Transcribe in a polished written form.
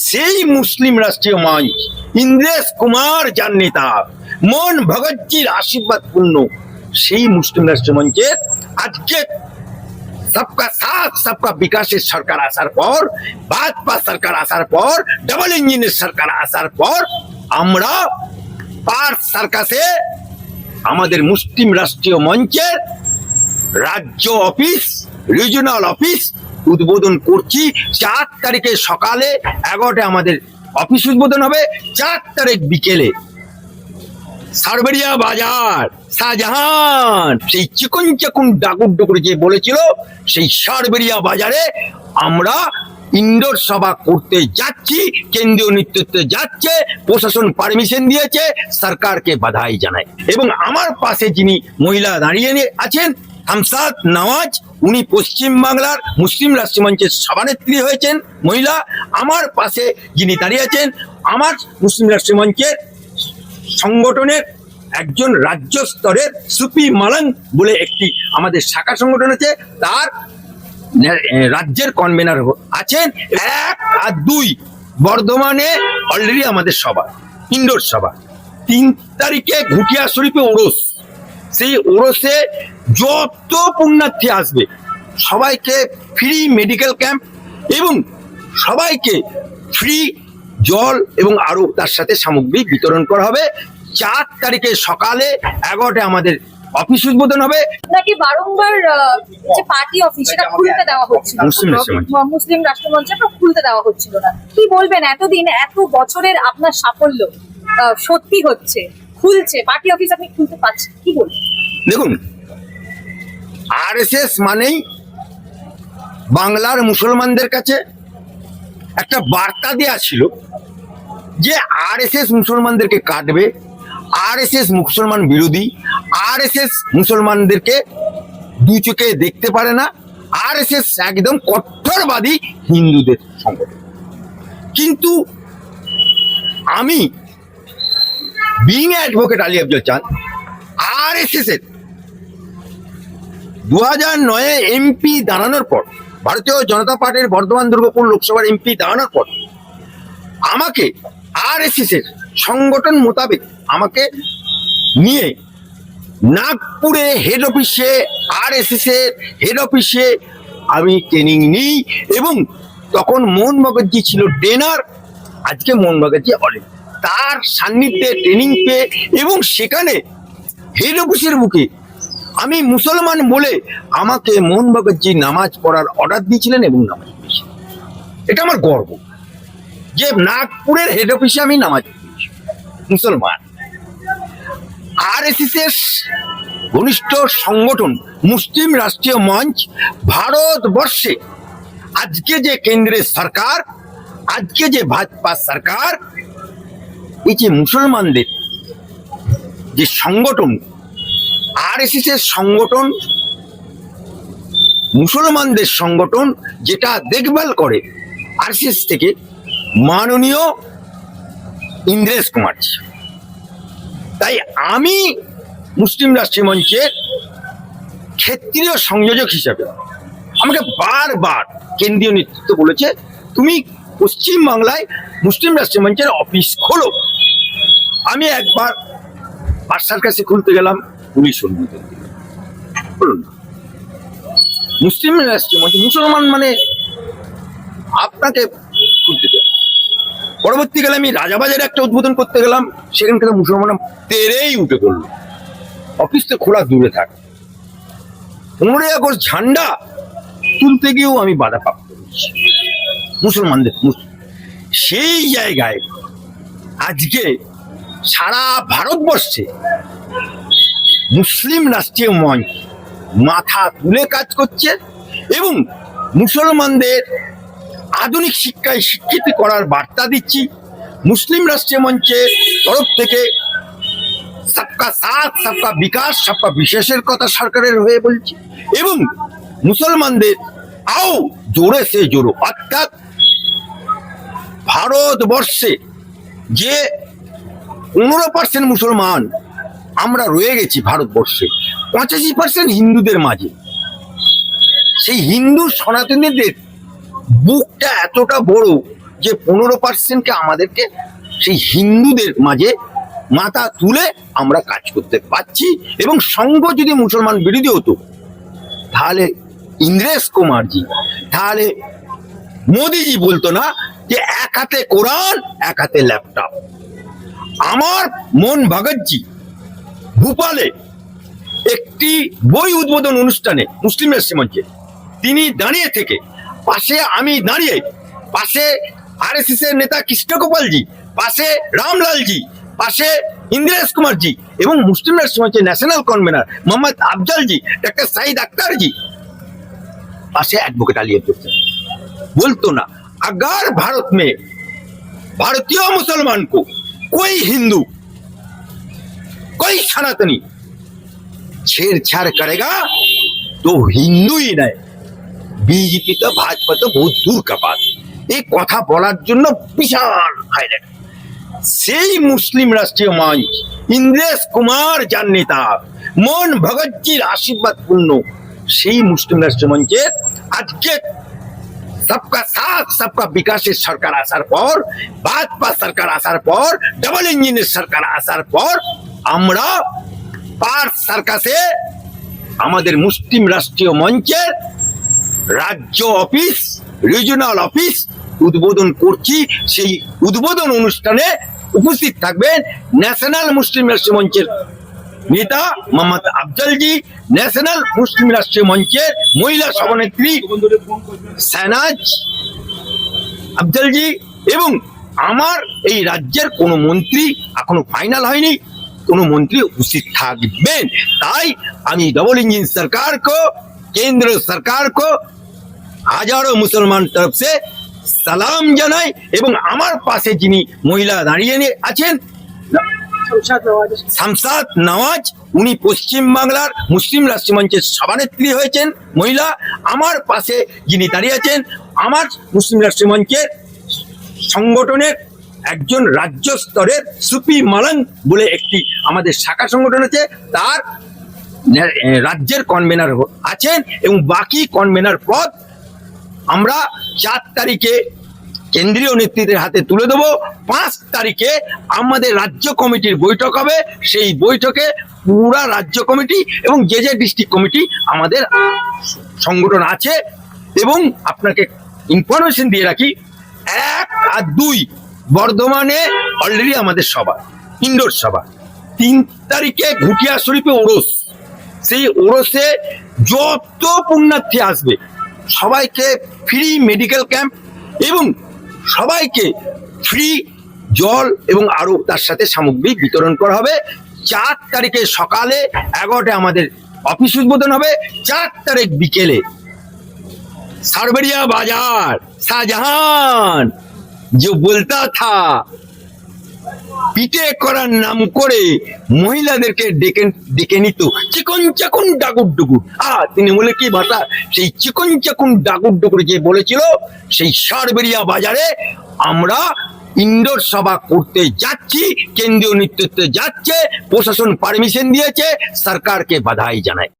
সেই মুসলিম রাষ্ট্রীয় মঞ্চ, ইন্দ্রেশ কুমার যার নেতা, মোহন ভগতজির আশীর্বাদ পূর্ণ সেই মুসলিম রাষ্ট্রীয় মঞ্চের আজকে সবকা সাথ সবকা বিকাশের সরকার আসার পর, ভাজপা সরকার আসার পর, ডাবল ইঞ্জিনের সরকার আসার পর আমরা পার্ক সার্কাসে আমাদের মুসলিম রাষ্ট্রীয় মঞ্চের রাজ্য অফিস, রিজিওনাল অফিস উদ্বোধন করছি। 4 তারিখে সকালে 11টায় আমাদের অফিস উদ্বোধন হবে। 4 তারিখ বিকেলে সারবেরিয়া বাজার, শাহজাহান সেই চিকন চাকুন ডাকুড্ডু করে যে বলেছিল, সেই সারবেরিয়া বাজারে আমরা ইনডোর সভা করতে যাচ্ছি। কেন্দ্রীয় নেতৃত্ব যাচ্ছে, প্রশাসন পারমিশন দিয়েছে, সরকারকে বাধাই জানায়। এবং আমার পাশে যিনি মহিলা দাঁড়িয়ে আছেন, হামসাদ নওয়াজ, উনি পশ্চিম বাংলার মুসলিম রাষ্ট্রীয় মঞ্চের সভানেত্রী হয়েছেন মহিলা। আমার পাশে যিনি দাঁড়িয়ে আছেন, আমার মুসলিম রাষ্ট্রীয় মঞ্চের সংগঠনের একজন রাজ্য স্তরের সুপি মালাং বলে একটি আমাদের শাখা সংগঠন আছে, তার রাজ্যের কনভেনার আছেন। 1 আর 2 বর্ধমানে অলরেডি আমাদের সভা, ইনডোর সভা। 3 তারিখে ঘুটিয়া শরীফে ওরস, সেই ওরসে যত পুণ্যার্থী আসবে সবাইকে ফ্রি মেডিকেল ক্যাম্প এবং সবাইকে ফ্রি জল এবং আরো তার সাথে সামগ্রী বিতরণ করা হবে। 4 তারিখে সকালে 11টায় আমাদের অফিস উদ্বোধন হবে। আপনাকে বারংবার যে পার্টি অফিস সেটা খুলতে দেওয়া হচ্ছিল, মুসলিম রাষ্ট্রমঞ্চে খুলতে দেওয়া হচ্ছিল না। কি বলবেন, এতদিন এত বছরের আপনার সাফল্য সত্যি হচ্ছে, খুলছে পার্টি অফিস, আপনি খুলতে পারছেন, কি বলবেন? দেখুন, আরএসএস মানেই বাংলার মুসলমানদের কাছে একটা বার্তা দেয়া ছিল যে আরএসএস মুসলমানদেরকে কাটবে, আরএসএস মুসলমান বিরোধী, আরএসএস মুসলমানদেরকে দুই চোখে দেখতে পারে না, আরএসএস একদম কট্টরবাদী হিন্দুদের সংগঠন। কিন্তু আমি বিং অ্যাডভোকেট আলী আফজল চাঁদ, আরএসএস এর 2009 এমপি দাঁড়ানোর পর, ভারতীয় জনতা পার্টির বর্ধমান দুর্গাপুর লোকসভার এমপি দাঁড়ানোর পর আমাকে আরএসএস এর সংগঠন মোতাবেক আমাকে নিয়ে নাগপুরে হেড অফিসে, আরএসএস এর হেড অফিসে আমি ট্রেনিং নিই। এবং তখন মোহন ভগতজি ছিল ট্রেনার, আজকে মোহন ভগতজি অনেক, তার সান্নিধ্যে ট্রেনিং পেয়ে এবং সেখানে হেড অফিসের বুকে আমি মুসলমান বলে আমাকে মোহন ভগতজি নামাজ পড়ার অর্ডার দিয়েছিলেন এবং নামাজ পড়েছিলেন। এটা আমার গর্ব যে নাগপুরের হেড অফিসে আমি নামাজ পড়েছি, মুসলমান। আরএসএস এর ঘনিষ্ঠ সংগঠন মুসলিম রাষ্ট্রীয় মঞ্চ ভারতবর্ষে আজকে যে কেন্দ্রের সরকার, আজকে যে ভাজপা সরকার, এই যে মুসলমানদের যে সংগঠন, আরএসএস এর সংগঠন, মুসলমানদের সংগঠন, যেটা দেখভাল করে আরএসএস থেকে মাননীয় ইন্দ্রেশ কুমার। তাই আমি মুসলিম রাষ্ট্রীয় মঞ্চের ক্ষেত্রীয় সংযোজক হিসাবে আমাকে বারবার কেন্দ্রীয় নেতৃত্ব বলেছে, তুমি পশ্চিম বাংলায় মুসলিম রাষ্ট্রীয় মঞ্চের অফিস খোলো। আমি একবার বাদশার কাছে খুলতে গেলাম, পুলিশ অনুমোদন দিল, বলুন না মুসলিম রাষ্ট্রীয় মঞ্চ, মুসলমান মানে আপনাকে খুলতে দেয়। পরবর্তীকালে আমি রাজাবাজারে একটা উদ্বোধন করতে গেলাম, সেখানকার মুসলমান তেরেই উঠে পড়লো, অফিস তো খোলা দূরে থাক। 15 আগস্ট ঝান্ডা তুলতে গিয়েও আমি বাধা প্রাপ্ত হচ্ছি মুসলমানদের। সেই জায়গায় আজকে সারা ভারতবর্ষে মুসলিম রাষ্ট্রীয় মঞ্চ মাথা তুলে কাজ করছে এবং মুসলমানদের আধুনিক শিক্ষায় শিক্ষিত করার বার্তা দিচ্ছি। মুসলিম রাষ্ট্রীয় মঞ্চের তরফ থেকে সবকা সাথ সবকা বিকাশ সবকা বিশেষের কথা সরকারের হয়ে বলছি এবং মুসলমানদের আও জোরে সে জোরো, অর্থাৎ ভারতবর্ষে যে 15% মুসলমান আমরা রয়ে গেছি ভারতবর্ষে, 85% হিন্দুদের মাঝে, সেই হিন্দু সনাতনীদের বুকটা এতটা বড় যে 15%কে আমাদেরকে সেই হিন্দুদের মাঝে মাথা তুলে আমরা কাজ করতে পারছি। এবং সঙ্গ যদি মুসলমান বিরোধী হতো তাহলে ইন্দ্রেশ কুমারজি, তাহলে মোদিজি বলতো না যে এক হাতে কোরআন এক হাতে ল্যাপটপ। আমার মোহন ভগতজি ভোপালে একটি বই উদ্বোধন অনুষ্ঠানে মুসলিম রাষ্ট্রীয় মঞ্চে তিনি দাঁড়িয়ে থেকে, পাশে আমি দাঁড়িয়ে, পাশে আরএসএস এর নেতা কৃষ্ণগোপালজি, পাশে রামলালজি, পাশে ইন্দ্রেশ কুমারজি এবং মুসলিম রাষ্ট্রীয় মঞ্চের national convener Mohammad Afzalji, doctor Syed Akhtarji पासे एडवोकेट आली अब्दुल बोलतो ना, अगर भारत में भारतीय मुसलमान को कोई हिंदू कोई सनातनी छेड़छाड़ करेगा तो हिंदू ही नहीं, बीजेपी तो भाजपा तो बहुत दूर का बात। एक कथा বলার জন্য বিশাল হাইলাইট সেই মুসলিম রাষ্ট্রীয় মঞ্চ ইন্দ্রেশ কুমার যার নেতা মোহন ভগতজির আশীর্বাদ পূর্ণ সেই মুসলিম রাষ্ট্রীয় মঞ্চের আজকে सबका साथ सबका বিকাশের সরকার আসার পর, ভাজপা সরকার আসার পর, ডাবল ইঞ্জিনের সরকার আসার পর আমরা পার্থ সার্কাসে আমাদের মুসলিম রাষ্ট্রীয় মঞ্চের রাজ্য অফিস, রিজিওনাল অফিস উদ্বোধন করছি। সেই উদ্বোধন অনুষ্ঠানে উপস্থিত থাকবেন ন্যাশনাল মুসলিম রাষ্ট্রীয় মঞ্চের নেতা মোহাম্মদ আফজলজি, ন্যাশনাল মুসলিম রাষ্ট্রীয় মঞ্চের মহিলা সভানেত্রী শাহনাজ আফজলজি এবং আমার এই রাজ্যের কোনো মন্ত্রী, এখনো ফাইনাল হয়নি, কোনো মন্ত্রী উপস্থিত থাকবেন। তাই আমি डबल इंजन सरकार को, केंद्र सरकार को হাজারো মুসলমান তরফ সে সালাম জানাই। এবং আমার পাশে যিনি মহিলা দাঁড়িয়ে আছেন শামসাদ নওয়াজ, উনি পশ্চিম বাংলার মুসলিম রাষ্ট্রীয় মঞ্চের সভানেত্রী হয়েছেন মহিলা। আমার পাশে যিনি দাঁড়িয়ে আছেন আমার মুসলিম রাষ্ট্রীয় মঞ্চের সংগঠনের একজন রাজ্য স্তরের সুপি মালাং বলে একটি আমাদের শাখা সংগঠন আছে, তার রাজ্যের কনভেনার আছেন। এবং বাকি কনভেনার পদ আমরা 4 তারিখে কেন্দ্রীয় নেতৃত্বের হাতে তুলে দেবো। 5 তারিখে আমাদের রাজ্য কমিটির বৈঠক হবে। সেই বৈঠকে পুরা রাজ্য কমিটি এবং যে যে ডিস্ট্রিক্ট কমিটি আমাদের সংগঠন আছে। এবং আপনাকে ইনফরমেশন দিয়ে রাখি, 1 আর 2 বর্ধমানে অলরেডি আমাদের সভা, ইনডোর সভা। 3 তারিখে ঘুটিয়া শরীফে ওরস, সেই ওরসে যত পুণ্যার্থী আসবে সবাইকে ফ্রি মেডিকেল ক্যাম্প এবং সবাইকে ফ্রি জল এবং আরো তার সাথে সামগ্রী বিতরণ করা হবে। 4 তারিখে সকালে 11টায় আমাদের অফিস উদ্বোধন হবে। 4 তারিখ বিকেলে সারবেরিয়া বাজার, শাহজাহান जो बोलता था পিঠে করার নাম করে মহিলাদেরকে ডেকে নিত চিকন চাকুন ডাকুর ডুকুর। তিনি বলে কি ভাষা, সেই চিকন চাকুন ডাকুর ডুকুর যে বলেছিল, সেই সারবেরিয়া বাজারে আমরা ইনডোর সভা করতে যাচ্ছি। কেন্দ্রীয় নেতৃত্ব যাচ্ছে, প্রশাসন পারমিশন দিয়েছে, সরকারকে বাধাই জানায়।